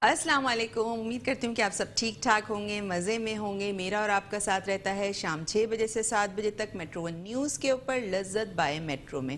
अस्सलाम वालेकुम। उम्मीद करती हूँ कि आप सब ठीक ठाक होंगे, मज़े में होंगे। मेरा और आपका साथ रहता है शाम 6 बजे से 7 बजे तक मेट्रो वन न्यूज़ के ऊपर लज्जत बाय मेट्रो में।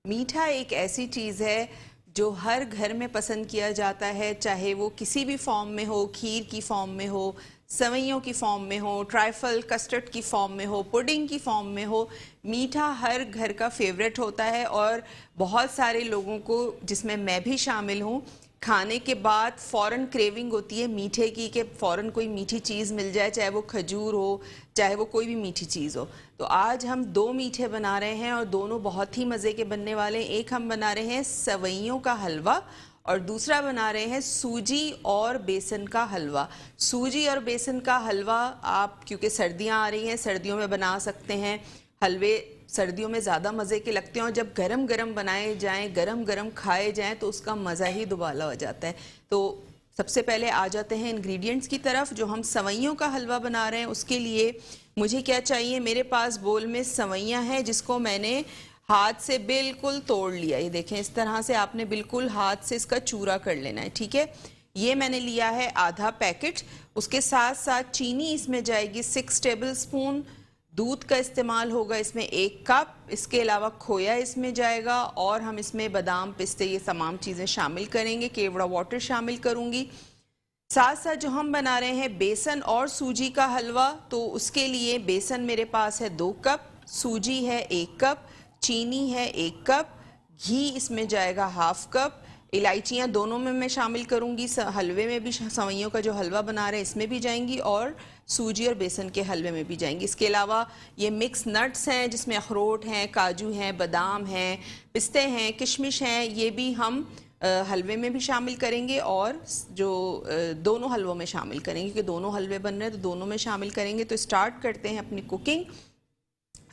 मीठा एक ऐसी चीज़ है जो हर घर में पसंद किया जाता है, चाहे वो किसी भी फॉर्म में हो, खीर की फॉर्म में हो, सवैयों की फॉर्म में हो, ट्राइफल कस्टर्ड की फॉर्म में हो, पुडिंग की फॉर्म में हो। मीठा हर घर का फेवरेट होता है और बहुत सारे लोगों को, जिसमें मैं भी शामिल हूँ, खाने के बाद फ़ौरन क्रेविंग होती है मीठे की, कि फ़ौरन कोई मीठी चीज़ मिल जाए, चाहे वो खजूर हो, चाहे वो कोई भी मीठी चीज़ हो। तो आज हम दो मीठे बना रहे हैं और दोनों बहुत ही मज़े के बनने वाले हैं। एक हम बना रहे हैं सवैयों का हलवा और दूसरा बना रहे हैं सूजी और बेसन का हलवा। सूजी और बेसन का हलवा आप, क्योंकि सर्दियाँ आ रही हैं, सर्दियों में बना सकते हैं। हलवे सर्दियों में ज़्यादा मज़े के लगते हैं और जब गरम गरम बनाए जाएं, गरम गरम खाए जाएं, तो उसका मज़ा ही दुबाला हो जाता है। तो सबसे पहले आ जाते हैं इंग्रेडिएंट्स की तरफ। जो हम सवैयों का हलवा बना रहे हैं उसके लिए मुझे क्या चाहिए, मेरे पास बोल में सवैयाँ हैं जिसको मैंने हाथ से बिल्कुल तोड़ लिया। ये देखें, इस तरह से आपने बिल्कुल हाथ से इसका चूरा कर लेना है, ठीक है। ये मैंने लिया है आधा पैकेट। उसके साथ साथ चीनी इसमें जाएगी 6 टेबल स्पून। दूध का इस्तेमाल होगा इसमें 1 कप। इसके अलावा खोया इसमें जाएगा और हम इसमें बादाम, पिस्ते, ये तमाम चीज़ें शामिल करेंगे। केवड़ा वाटर शामिल करूँगी। साथ साथ जो हम बना रहे हैं बेसन और सूजी का हलवा, तो उसके लिए बेसन मेरे पास है 2 कप, सूजी है 1 कप, चीनी है 1 कप, घी इसमें जाएगा हाफ कप। इलायचियाँ दोनों में मैं शामिल करूँगी, हलवे में भी, सवैयों का जो हलवा बना रहे हैं इसमें भी जाएंगी और सूजी और बेसन के हलवे में भी जाएंगी। इसके अलावा ये मिक्स नट्स हैं जिसमें अखरोट हैं, काजू हैं, बादाम हैं, पिस्ते हैं, किशमिश हैं, ये भी हम हलवे में भी शामिल करेंगे और जो दोनों हलवों में शामिल करेंगे, क्योंकि दोनों हलवे बन रहे हैं तो दोनों में शामिल करेंगे। तो स्टार्ट करते हैं अपनी कुकिंग।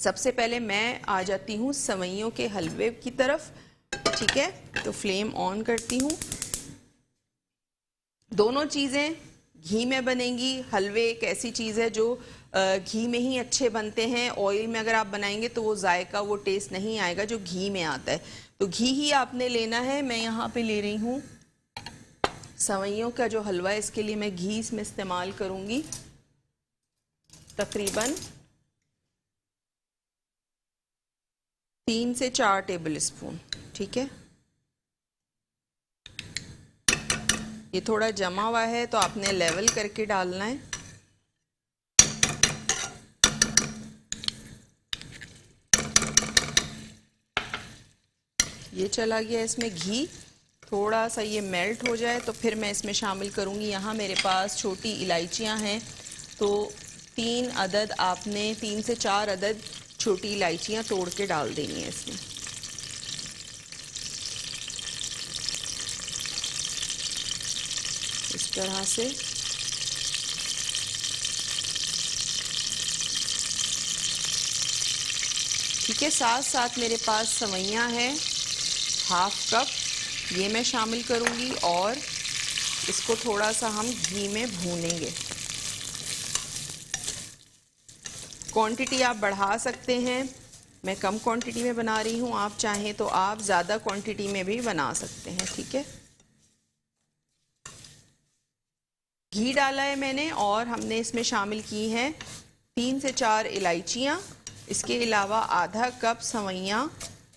सबसे पहले मैं आ जाती हूँ सवैयों के हलवे की तरफ, ठीक है। तो फ्लेम ऑन करती हूँ। दोनों चीज़ें घी में बनेंगी। हलवे एक ऐसी चीज़ है जो घी में ही अच्छे बनते हैं। ऑयल में अगर आप बनाएंगे तो वो जायका, वो टेस्ट नहीं आएगा जो घी में आता है। तो घी ही आपने लेना है। मैं यहाँ पे ले रही हूँ सवैयों का जो हलवा है, इसके लिए मैं घी इसमें इस्तेमाल करूँगी तकरीबन 3 से 4 टेबल स्पून, ठीक है। ये थोड़ा जमा हुआ है तो आपने लेवल करके डालना है। ये चला गया इसमें घी। थोड़ा सा ये मेल्ट हो जाए तो फिर मैं इसमें शामिल करूँगी, यहाँ मेरे पास छोटी इलायचियाँ हैं, तो 3 अदद आपने, 3 से 4 अदद छोटी इलायचियाँ तोड़ के डाल देनी है इसमें। इस तरह से ठीक है। साथ साथ मेरे पास सवैयाँ हैं हाफ कप, ये मैं शामिल करूँगी और इसको थोड़ा सा हम घी में भूनेंगे। क्वांटिटी आप बढ़ा सकते हैं, मैं कम क्वांटिटी में बना रही हूँ, आप चाहें तो आप ज़्यादा क्वांटिटी में भी बना सकते हैं, ठीक है। घी डाला है मैंने और हमने इसमें शामिल की हैं 3 से 4 इलायचियाँ। इसके अलावा आधा कप सवैयाँ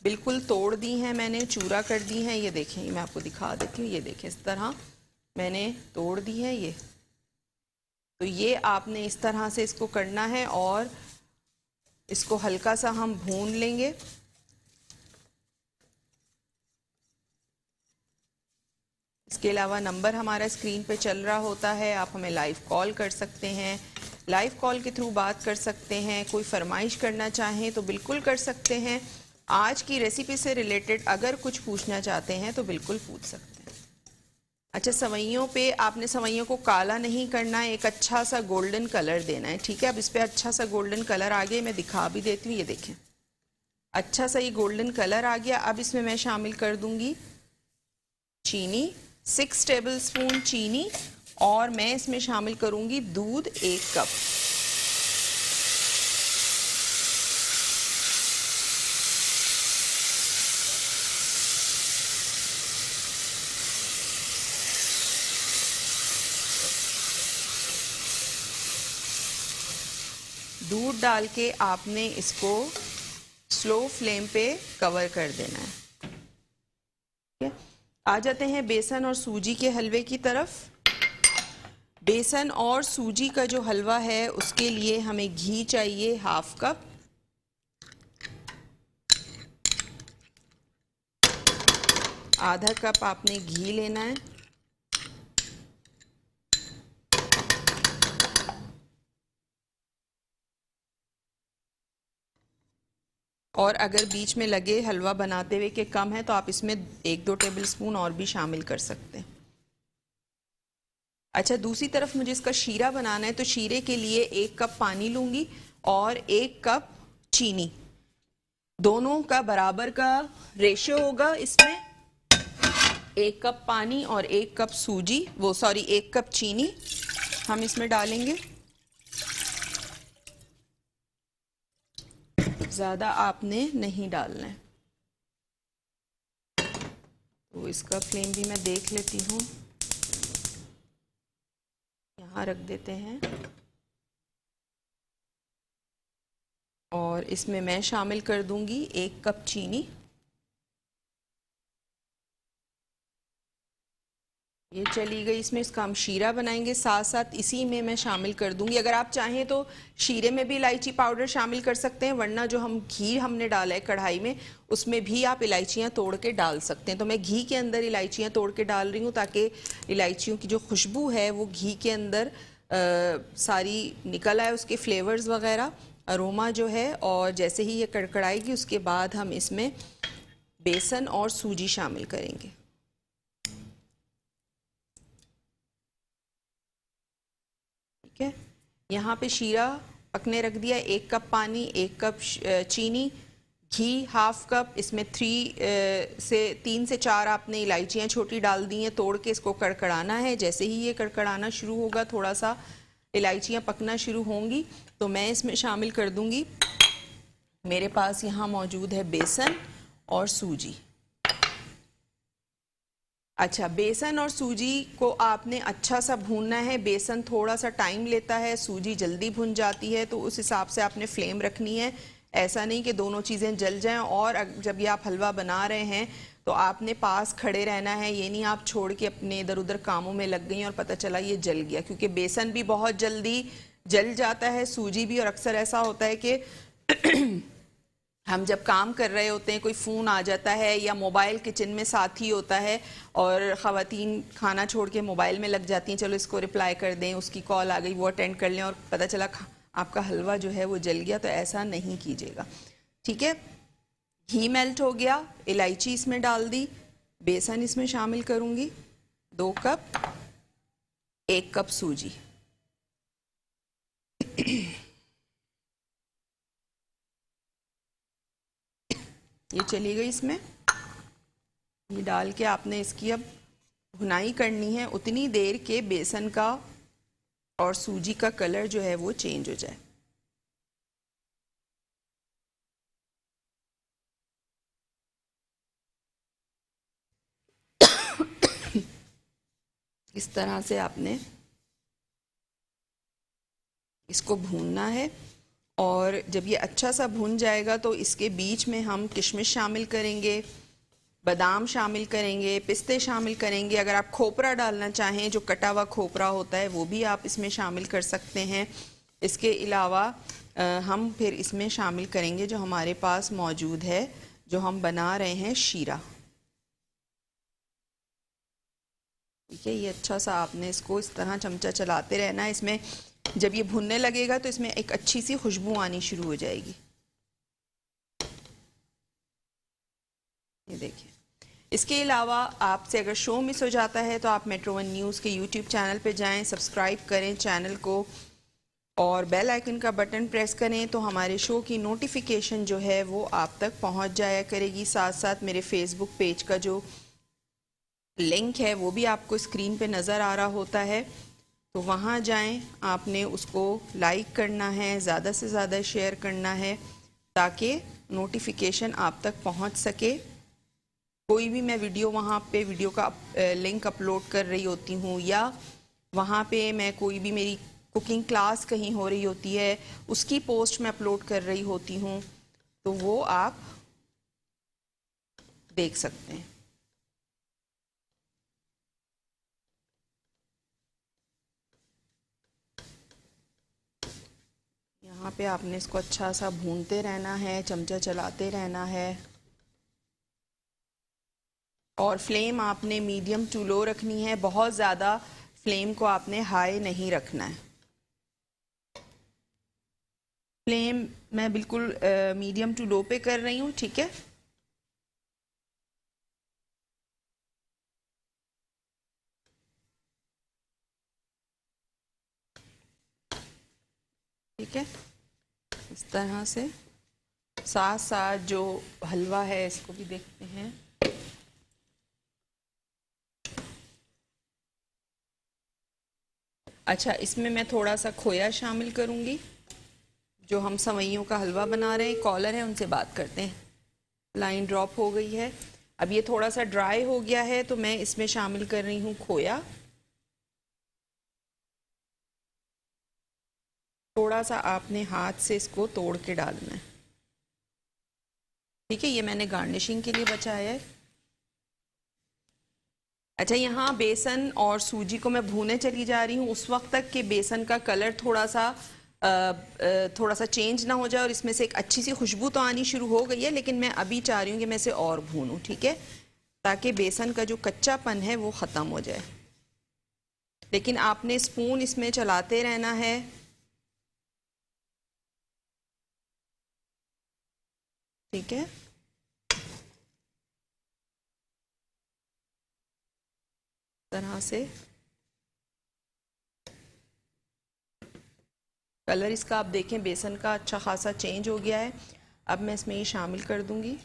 बिल्कुल तोड़ दी हैं मैंने, चूरा कर दी हैं। ये देखें, मैं आपको दिखा देती हूँ, ये देखें, इस तरह मैंने तोड़ दी है ये। तो ये आपने इस तरह से इसको करना है और इसको हल्का सा हम भून लेंगे। इसके अलावा नंबर हमारा स्क्रीन पे चल रहा होता है, आप हमें लाइव कॉल कर सकते हैं, लाइव कॉल के थ्रू बात कर सकते हैं। कोई फरमाइश करना चाहें तो बिल्कुल कर सकते हैं। आज की रेसिपी से रिलेटेड अगर कुछ पूछना चाहते हैं तो बिल्कुल पूछ सकते हैं। अच्छा, सवैयों पे आपने सवैयों को काला नहीं करना है, एक अच्छा सा गोल्डन कलर देना है, ठीक है। अब इस पर अच्छा सा गोल्डन कलर आ गया, मैं दिखा भी देती हूँ, ये देखें, अच्छा सा ये गोल्डन कलर आ गया। अब इसमें मैं शामिल कर दूंगी चीनी, 6 टेबल स्पून चीनी, और मैं इसमें शामिल करूंगी दूध 1 कप। दूध डाल के आपने इसको स्लो फ्लेम पे कवर कर देना है। ठीक है, आ जाते हैं बेसन और सूजी के हलवे की तरफ। बेसन और सूजी का जो हलवा है उसके लिए हमें घी चाहिए 1/2 कप। आधा कप आपने घी लेना है। और अगर बीच में लगे हलवा बनाते हुए कि कम है तो आप इसमें 1-2 टेबलस्पून और भी शामिल कर सकते हैं। अच्छा, दूसरी तरफ मुझे इसका शीरा बनाना है, तो शीरे के लिए 1 कप पानी लूंगी और 1 कप चीनी। दोनों का बराबर का रेशियो होगा इसमें। 1 कप पानी और 1 कप सूजी, 1 कप चीनी हम इसमें डालेंगे। ज़्यादा आपने नहीं डालना है। तो इसका फ्लेम भी मैं देख लेती हूँ, यहाँ रख देते हैं। और इसमें मैं शामिल कर दूंगी 1 कप चीनी। ये चली गई इसमें। इसका हम शीरा बनाएंगे, साथ साथ इसी में मैं शामिल कर दूंगी। अगर आप चाहें तो शीरे में भी इलायची पाउडर शामिल कर सकते हैं, वरना जो हम घी हमने डाला है कढ़ाई में उसमें भी आप इलायचियां तोड़ के डाल सकते हैं। तो मैं घी के अंदर इलायचियां तोड़ के डाल रही हूँ ताकि इलायचियों की जो खुशबू है वो घी के अंदर सारी निकल आए, उसके फ्लेवर्स वगैरह, अरोमा जो है। और जैसे ही ये कड़कड़ाएगी उसके बाद हम इसमें बेसन और सूजी शामिल करेंगे। ठीक है, यहाँ पे शीरा पकने रख दिया। 1 कप पानी, 1 कप चीनी, घी 1/2 कप, इसमें 3 से 4 आपने इलायचियाँ छोटी डाल दी हैं तोड़ के। इसको कड़कड़ाना है। जैसे ही ये कड़कड़ाना शुरू होगा, थोड़ा सा इलायचियाँ पकना शुरू होंगी, तो मैं इसमें शामिल कर दूंगी, मेरे पास यहाँ मौजूद है बेसन और सूजी। अच्छा, बेसन और सूजी को आपने अच्छा सा भूनना है। बेसन थोड़ा सा टाइम लेता है, सूजी जल्दी भुन जाती है, तो उस हिसाब से आपने फ्लेम रखनी है। ऐसा नहीं कि दोनों चीज़ें जल जाएं। और जब ये आप हलवा बना रहे हैं तो आपने पास खड़े रहना है, ये नहीं आप छोड़ के अपने इधर उधर कामों में लग गई और पता चला ये जल गया, क्योंकि बेसन भी बहुत जल्दी जल जाता है, सूजी भी। और अक्सर ऐसा होता है कि हम जब काम कर रहे होते हैं, कोई फ़ोन आ जाता है या मोबाइल किचन में साथ ही होता है और ख़वातीन खाना छोड़ के मोबाइल में लग जाती हैं, चलो इसको रिप्लाई कर दें, उसकी कॉल आ गई वो अटेंड कर लें, और पता चला आपका हलवा जो है वो जल गया। तो ऐसा नहीं कीजिएगा। ठीक है, घी मेल्ट हो गया, इलायची इसमें डाल दी, बेसन इसमें शामिल करूँगी 2 कप, 1 कप सूजी। ये चली गई इसमें। ये डाल के आपने इसकी अब भुनाई करनी है उतनी देर के बेसन का और सूजी का कलर जो है वो चेंज हो जाए। इस तरह से आपने इसको भूनना है। और जब ये अच्छा सा भुन जाएगा तो इसके बीच में हम किशमिश शामिल करेंगे, बादाम शामिल करेंगे, पिस्ते शामिल करेंगे। अगर आप खोपरा डालना चाहें, जो कटा हुआ खोपरा होता है, वो भी आप इसमें शामिल कर सकते हैं। इसके अलावा हम फिर इसमें शामिल करेंगे जो हमारे पास मौजूद है, जो हम बना रहे हैं शीरा। ठीक है, ये अच्छा सा आपने इसको इस तरह चमचा चलाते रहना है। इसमें जब ये भुनने लगेगा तो इसमें एक अच्छी सी खुशबू आनी शुरू हो जाएगी। ये देखिए। इसके अलावा आपसे अगर शो मिस हो जाता है तो आप मेट्रो वन न्यूज़ के यूट्यूब चैनल पे जाएं, सब्सक्राइब करें चैनल को और बेल आइकन का बटन प्रेस करें, तो हमारे शो की नोटिफिकेशन जो है वो आप तक पहुंच जाया करेगी। साथ साथ मेरे फेसबुक पेज का जो लिंक है वो भी आपको स्क्रीन पे नज़र आ रहा होता है, तो वहाँ जाएं, आपने उसको लाइक करना है, ज़्यादा से ज़्यादा शेयर करना है ताकि नोटिफिकेशन आप तक पहुँच सके। कोई भी मैं वीडियो वहाँ पे वीडियो का लिंक अपलोड कर रही होती हूँ, या वहाँ पे मैं कोई भी मेरी कुकिंग क्लास कहीं हो रही होती है, उसकी पोस्ट मैं अपलोड कर रही होती हूँ, तो वो आप देख सकते हैं। यहाँ पे आपने इसको अच्छा सा भूनते रहना है, चमचा चलाते रहना है, और फ्लेम आपने मीडियम टू लो रखनी है। बहुत ज़्यादा फ्लेम को आपने हाई नहीं रखना है। फ्लेम मैं बिल्कुल मीडियम टू लो पे कर रही हूँ, ठीक है। ठीक है, इस तरह से साथ साथ जो हलवा है इसको भी देखते हैं। अच्छा, इसमें मैं थोड़ा सा खोया शामिल करूँगी। जो हम सवैयों का हलवा बना रहे हैं, कॉलर है, उनसे बात करते हैं। लाइन ड्रॉप हो गई है। अब ये थोड़ा सा ड्राई हो गया है, तो मैं इसमें शामिल कर रही हूँ खोया। थोड़ा सा आपने हाथ से इसको तोड़ के डालना है, ठीक है। ये मैंने गार्निशिंग के लिए बचाया है। अच्छा, यहाँ बेसन और सूजी को मैं भूने चली जा रही हूँ उस वक्त तक कि बेसन का कलर थोड़ा सा चेंज ना हो जाए, और इसमें से एक अच्छी सी खुशबू तो आनी शुरू हो गई है, लेकिन मैं अभी चाह रही हूँ कि मैं इसे और भूनूँ, ठीक है, ताकि बेसन का जो कच्चापन है वो ख़त्म हो जाए। लेकिन आपने स्पून इसमें चलाते रहना है। ठीक है, तरह से कलर इसका आप देखें बेसन का अच्छा खासा चेंज हो गया है। अब मैं इसमें ये शामिल कर दूंगी।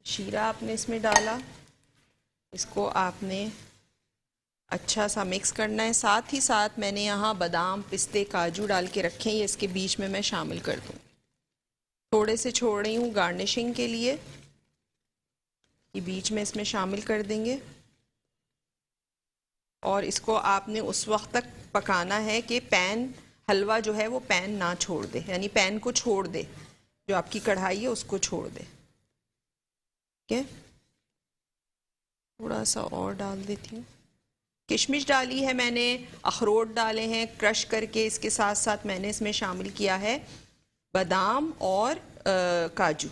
शीरा आपने इसमें डाला, इसको आपने अच्छा सा मिक्स करना है। साथ ही साथ मैंने यहाँ बादाम, पिस्ते, काजू डाल के रखे हैं, ये इसके बीच में मैं शामिल कर दूँ। थोड़े से छोड़ रही हूँ गार्निशिंग के लिए, ये बीच में इसमें शामिल कर देंगे। और इसको आपने उस वक्त तक पकाना है कि पैन, हलवा जो है वो पैन ना छोड़ दे, यानी पैन को छोड़ दे, जो आपकी कढ़ाई है उसको छोड़ दे। ठीक है, थोड़ा सा और डाल देती हूँ। किशमिश डाली है मैंने, अखरोट डाले हैं क्रश करके, इसके साथ साथ मैंने इसमें शामिल किया है बादाम और काजू।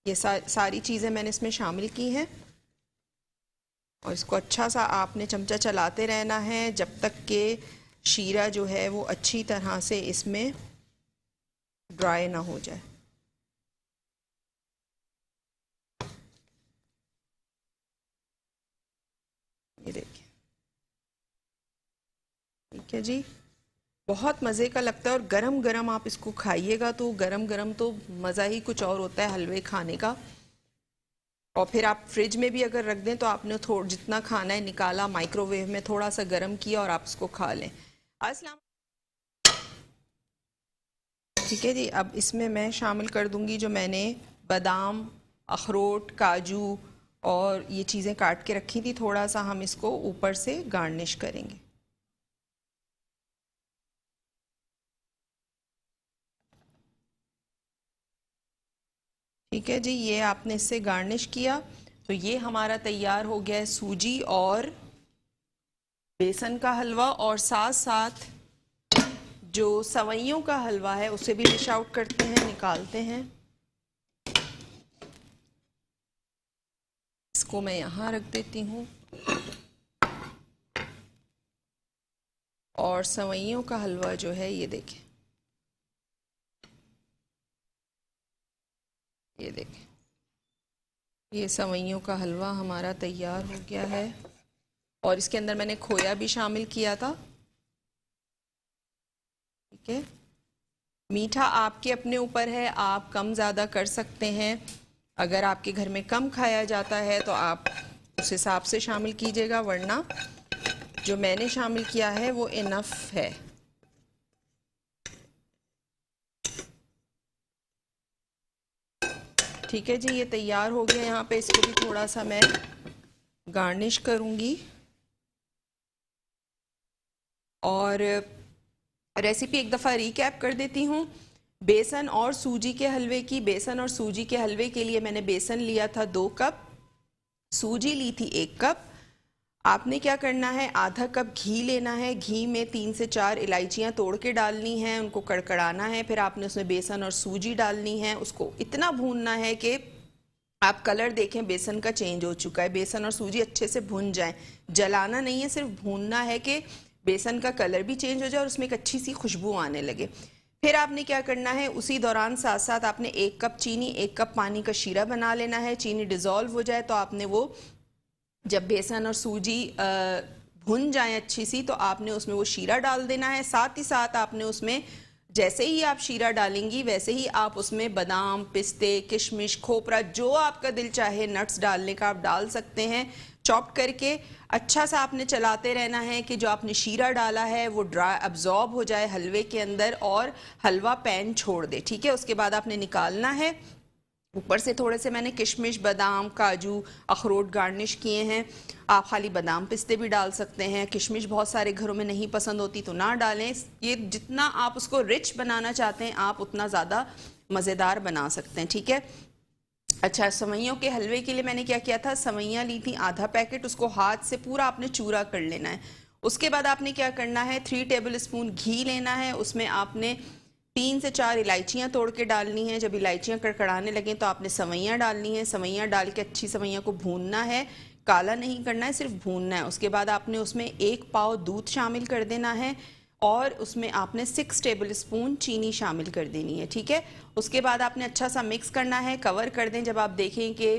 ये सारी चीज़ें मैंने इसमें शामिल की हैं, और इसको अच्छा सा आपने चमचा चलाते रहना है जब तक कि शीरा जो है वो अच्छी तरह से इसमें ड्राई ना हो जाए। ये देखिए, ठीक है जी, बहुत मज़े का लगता है, और गरम गरम आप इसको खाइएगा तो गरम गरम तो मज़ा ही कुछ और होता है हलवे खाने का। और फिर आप फ्रिज में भी अगर रख दें तो आपने थोड़ा जितना खाना है निकाला, माइक्रोवेव में थोड़ा सा गर्म किया और आप इसको खा लें। अस्सलाम। ठीक है जी, अब इसमें मैं शामिल कर दूंगी जो मैंने बादाम, अखरोट, काजू और ये चीज़ें काट के रखी थी। थोड़ा सा हम इसको ऊपर से गार्निश करेंगे। ठीक है जी, ये आपने इससे गार्निश किया, तो ये हमारा तैयार हो गया है सूजी और बेसन का हलवा। और साथ साथ जो सवैयों का हलवा है उसे भी डिश आउट करते हैं, निकालते हैं। इसको मैं यहाँ रख देती हूँ। और सवैयों का हलवा जो है ये देखें, ये देखें, ये सवैयों का हलवा हमारा तैयार हो गया है। और इसके अंदर मैंने खोया भी शामिल किया था। ठीक है, मीठा आपके अपने ऊपर है, आप कम ज़्यादा कर सकते हैं। अगर आपके घर में कम खाया जाता है तो आप उस हिसाब से शामिल कीजिएगा, वरना जो मैंने शामिल किया है वो इनफ है। ठीक है जी, ये तैयार हो गया। यहाँ पे इसको भी थोड़ा सा मैं गार्निश करूँगी। और रेसिपी एक दफ़ा रीकैप कर देती हूँ। बेसन और सूजी के हलवे की। बेसन और सूजी के हलवे के लिए मैंने बेसन लिया था 2 कप, सूजी ली थी 1 कप। आपने क्या करना है, आधा कप घी लेना है। घी में 3 से 4 इलायचियाँ तोड़ के डालनी हैं, उनको कड़कड़ाना है। फिर आपने उसमें बेसन और सूजी डालनी है। उसको इतना भूनना है कि आप कलर देखें बेसन का चेंज हो चुका है। बेसन और सूजी अच्छे से भुन जाए, जलाना नहीं है, सिर्फ भूनना है कि बेसन का कलर भी चेंज हो जाए और उसमें एक अच्छी सी खुशबू आने लगे। फिर आपने क्या करना है, उसी दौरान साथ साथ आपने 1 कप चीनी, 1 कप पानी का शीरा बना लेना है। चीनी डिज़ोल्व हो जाए तो आपने वो, जब बेसन और सूजी भुन जाए अच्छी सी, तो आपने उसमें वो शीरा डाल देना है। साथ ही साथ आपने उसमें, जैसे ही आप शीरा डालेंगी वैसे ही आप उसमें बादाम, पिस्ते, किशमिश, खोपरा, जो आपका दिल चाहे नट्स डालने का आप डाल सकते हैं, चॉप करके। अच्छा सा आपने चलाते रहना है कि जो आपने शीरा डाला है वो ड्राई अब्जॉर्ब हो जाए हलवे के अंदर और हलवा पैन छोड़ दे। ठीक है, उसके बाद आपने निकालना है। ऊपर से थोड़े से मैंने किशमिश, बादाम, काजू, अखरोट गार्निश किए हैं। आप खाली बादाम पिस्ते भी डाल सकते हैं। किशमिश बहुत सारे घरों में नहीं पसंद होती तो ना डालें। ये जितना आप उसको रिच बनाना चाहते हैं आप उतना ज़्यादा मज़ेदार बना सकते हैं। ठीक है। अच्छा, सवैयों के हलवे के लिए मैंने क्या किया था, सवैयाँ ली थी आधा पैकेट, उसको हाथ से पूरा आपने चूरा कर लेना है। उसके बाद आपने क्या करना है, 3 टेबल स्पून घी लेना है। उसमें आपने 3 से 4 इलायचियाँ तोड़ के डालनी है। जब इलायचियाँ कड़कड़ाने लगें तो आपने सवैयाँ डालनी है। सवैयाँ डाल के अच्छी सवैयाँ को भूनना है, काला नहीं करना है, सिर्फ भूनना है। उसके बाद आपने उसमें 1 पाव दूध शामिल कर देना है और उसमें आपने 6 टेबल स्पून चीनी शामिल कर देनी है। ठीक है। उसके बाद आपने अच्छा सा मिक्स करना है, कवर कर दें। जब आप देखें कि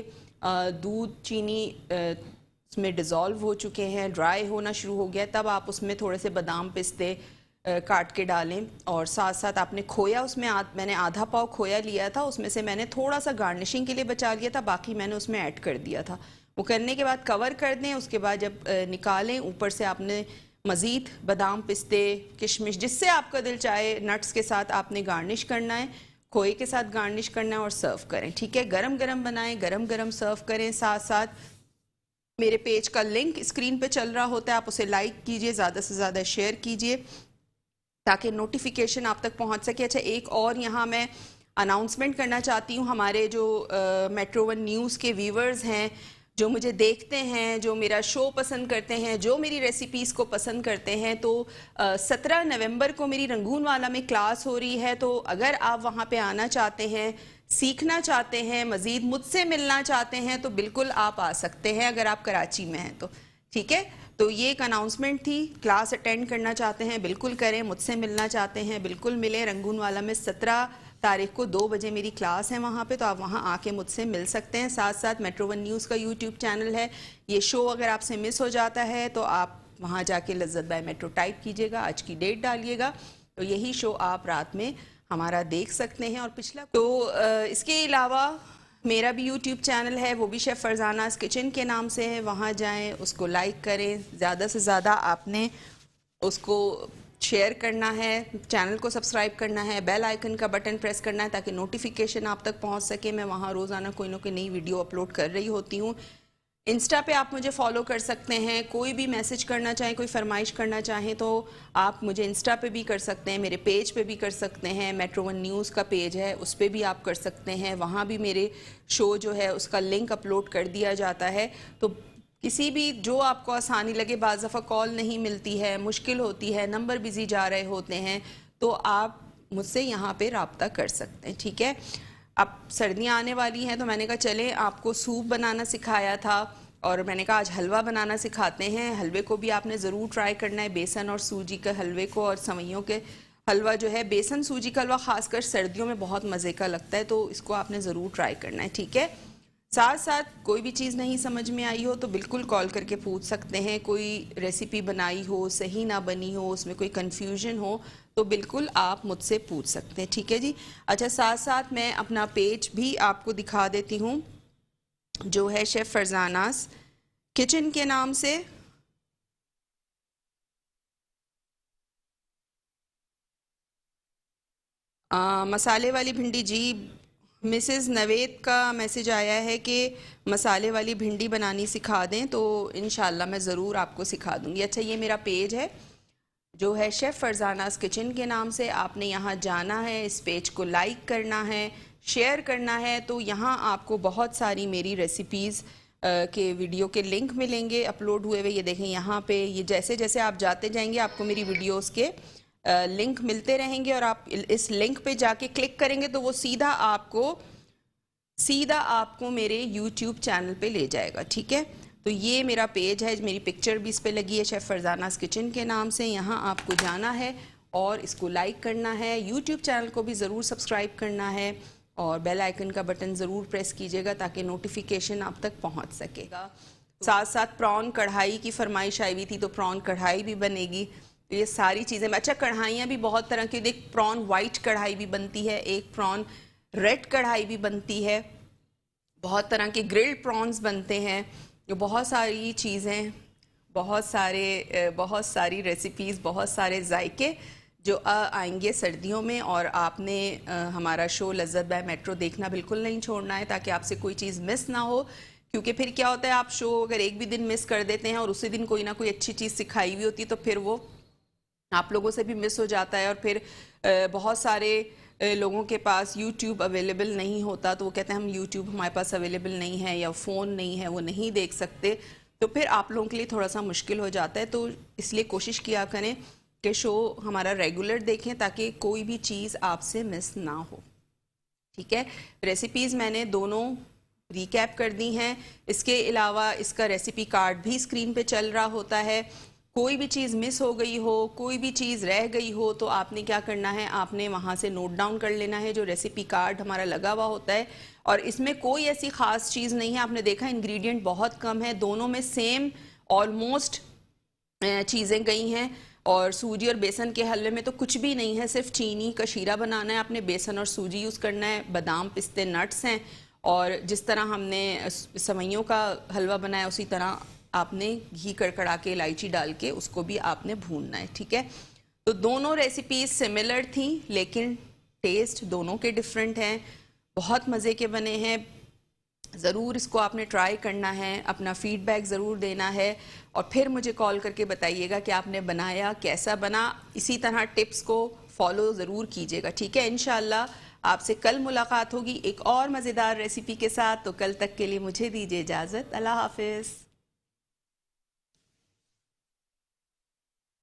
दूध, चीनी उसमें डिज़ोल्व हो चुके हैं, ड्राई होना शुरू हो गया, तब आप उसमें थोड़े से बादाम, पिस्ते काट के डालें। और साथ साथ आपने खोया, उसमें मैंने आधा पाव खोया लिया था, उसमें से मैंने थोड़ा सा गार्निशिंग के लिए बचा लिया था, बाकी मैंने उसमें ऐड कर दिया था। वो करने के बाद कवर कर दें। उसके बाद जब निकालें, ऊपर से आपने मज़ीद बादाम, पिस्ते, किशमिश, जिससे आपका दिल चाहे नट्स के साथ आपने गार्निश करना है, खोए के साथ गार्निश करना है और सर्व करें। ठीक है। गरम गरम बनाएं, गरम गरम सर्व करें। साथ साथ मेरे पेज का लिंक स्क्रीन पे चल रहा होता है, आप उसे लाइक कीजिए, ज़्यादा से ज़्यादा शेयर कीजिए ताकि नोटिफिकेशन आप तक पहुंच सके। अच्छा, एक और यहाँ मैं अनाउंसमेंट करना चाहती हूँ। हमारे जो मेट्रो वन न्यूज़ के व्यूवर्स हैं, जो मुझे देखते हैं, जो मेरा शो पसंद करते हैं, जो मेरी रेसिपीज़ को पसंद करते हैं, तो 17 नवंबर को मेरी रंगून वाला में क्लास हो रही है। तो अगर आप वहाँ पे आना चाहते हैं, सीखना चाहते हैं, मज़ीद मुझसे मिलना चाहते हैं, तो बिल्कुल आप आ सकते हैं अगर आप कराची में हैं तो। ठीक है। तो ये एक अनाउंसमेंट थी। क्लास अटेंड करना चाहते हैं बिल्कुल करें, मुझसे मिलना चाहते हैं बिल्कुल मिलें। रंगून वाला में 17 तारीख को 2 बजे मेरी क्लास है वहाँ पे, तो आप वहाँ आके मुझसे मिल सकते हैं। साथ साथ मेट्रो वन न्यूज़ का यूट्यूब चैनल है। ये शो अगर आपसे मिस हो जाता है तो आप वहाँ जाके लज्जत बाय मेट्रो टाइप कीजिएगा, आज की डेट डालिएगा, तो यही शो आप रात में हमारा देख सकते हैं। और पिछला तो इसके अलावा मेरा भी यूट्यूब चैनल है, वो भी शेफ़ फरजानास किचन के नाम से है। वहाँ जाएं, उसको लाइक करें, ज़्यादा से ज़्यादा आपने उसको शेयर करना है, चैनल को सब्सक्राइब करना है, बेल आइकन का बटन प्रेस करना है ताकि नोटिफिकेशन आप तक पहुँच सके। मैं वहाँ रोज़ाना कोई ना कोई नई वीडियो अपलोड कर रही होती हूँ। इंस्टा पे आप मुझे फॉलो कर सकते हैं। कोई भी मैसेज करना चाहें, कोई फरमाइश करना चाहें तो आप मुझे इंस्टा पे भी कर सकते हैं, मेरे पेज पे भी कर सकते हैं। मेट्रो वन न्यूज़ का पेज है, उस पर भी आप कर सकते हैं। वहाँ भी मेरे शो जो है उसका लिंक अपलोड कर दिया जाता है। तो किसी भी जो आपको आसानी लगे, बाज़ दफ़ा कॉल नहीं मिलती है, मुश्किल होती है, नंबर बिज़ी जा रहे होते हैं, तो आप मुझसे यहाँ पे रब्ता कर सकते हैं। ठीक है। अब सर्दियाँ आने वाली हैं तो मैंने कहा चलें, आपको सूप बनाना सिखाया था और मैंने कहा आज हलवा बनाना सिखाते हैं। हलवे को भी आपने ज़रूर ट्राई करना है, बेसन और सूजी के हलवे को। और सवैयों के हलवा जो है, बेसन सूजी का हलवा ख़ासकर सर्दियों में बहुत मज़े का लगता है, तो इसको आपने ज़रूर ट्राई करना है। ठीक है। साथ साथ कोई भी चीज़ नहीं समझ में आई हो तो बिल्कुल कॉल करके पूछ सकते हैं। कोई रेसिपी बनाई हो, सही ना बनी हो, उसमें कोई कन्फ्यूजन हो, तो बिल्कुल आप मुझसे पूछ सकते हैं। ठीक है जी। अच्छा, साथ साथ मैं अपना पेज भी आपको दिखा देती हूँ, जो है शेफ़ फरजानास किचन के नाम से। मसाले वाली भिंडी जी मिसेस नवेद का मैसेज आया है कि मसाले वाली भिंडी बनानी सिखा दें, तो इंशाल्लाह मैं ज़रूर आपको सिखा दूंगी। अच्छा, ये मेरा पेज है जो है शेफ़ फरजानास किचन के नाम से। आपने यहाँ जाना है, इस पेज को लाइक करना है, शेयर करना है। तो यहाँ आपको बहुत सारी मेरी रेसिपीज़ के वीडियो के लिंक मिलेंगे अपलोड हुए हुए। ये देखें यहाँ पे, ये जैसे जैसे आप जाते जाएंगे आपको मेरी वीडियोस के लिंक मिलते रहेंगे, और आप इस लिंक पे जाके क्लिक करेंगे तो वो सीधा आपको मेरे YouTube चैनल पे ले जाएगा। ठीक है, तो ये मेरा पेज है, मेरी पिक्चर भी इस पे लगी है शेफ़ फरजानास किचन के नाम से। यहाँ आपको जाना है और इसको लाइक करना है। YouTube चैनल को भी ज़रूर सब्सक्राइब करना है और बेल आइकन का बटन ज़रूर प्रेस कीजिएगा ताकि नोटिफिकेशन आप तक पहुँच सकेगा। साथ साथ प्रॉन कढ़ाई की फरमाइश आई हुई थी, तो प्रॉन कढ़ाई भी बनेगी। तो ये सारी चीज़ें, अच्छा कढ़ाइयाँ भी बहुत तरह की, देख प्रॉन वाइट कढ़ाई भी बनती है, एक प्रॉन रेड कढ़ाई भी बनती है, बहुत तरह के ग्रिल्ड प्रॉन्स बनते हैं। जो बहुत सारी चीज़ें, बहुत सारी रेसिपीज़, बहुत सारे जायके जो आएंगे सर्दियों में। और आपने हमारा शो लज़्ज़त बाय मेट्रो देखना बिल्कुल नहीं छोड़ना है ताकि आपसे कोई चीज़ मिस ना हो। क्योंकि फिर क्या होता है, आप शो अगर एक भी दिन मिस कर देते हैं और उसी दिन कोई ना कोई अच्छी चीज़ सिखाई हुई होती है तो फिर वो आप लोगों से भी मिस हो जाता है। और फिर बहुत सारे लोगों के पास YouTube अवेलेबल नहीं होता, तो वो कहते हैं हम YouTube हमारे पास अवेलेबल नहीं है या फ़ोन नहीं है, वो नहीं देख सकते, तो फिर आप लोगों के लिए थोड़ा सा मुश्किल हो जाता है। तो इसलिए कोशिश किया करें कि शो हमारा रेगुलर देखें ताकि कोई भी चीज़ आपसे मिस ना हो। ठीक है, रेसिपीज़ मैंने दोनों रिकैप कर दी हैं। इसके अलावा इसका रेसिपी कार्ड भी स्क्रीन पे चल रहा होता है। कोई भी चीज़ मिस हो गई हो, कोई भी चीज़ रह गई हो, तो आपने क्या करना है, आपने वहाँ से नोट डाउन कर लेना है जो रेसिपी कार्ड हमारा लगा हुआ होता है। और इसमें कोई ऐसी ख़ास चीज़ नहीं है, आपने देखा इंग्रेडिएंट बहुत कम है, दोनों में सेम ऑलमोस्ट चीज़ें गई हैं। और सूजी और बेसन के हलवे में तो कुछ भी नहीं है, सिर्फ चीनी का शीरा बनाना है, आपने बेसन और सूजी यूज़ करना है, बादाम पिस्ते नट्स हैं। और जिस तरह हमने सवैयों का हलवा बनाया उसी तरह आपने घी कड़कड़ा के इलायची डाल के उसको भी आपने भूनना है। ठीक है, तो दोनों रेसिपीज सिमिलर थी लेकिन टेस्ट दोनों के डिफरेंट हैं, बहुत मज़े के बने हैं। ज़रूर इसको आपने ट्राई करना है, अपना फीडबैक ज़रूर देना है और फिर मुझे कॉल करके बताइएगा कि आपने बनाया कैसा बना। इसी तरह टिप्स को फॉलो ज़रूर कीजिएगा। ठीक है, इंशाल्लाह आपसे कल मुलाकात होगी एक और मज़ेदार रेसिपी के साथ। तो कल तक के लिए मुझे दीजिए इजाज़त। अल्लाह हाफिज़।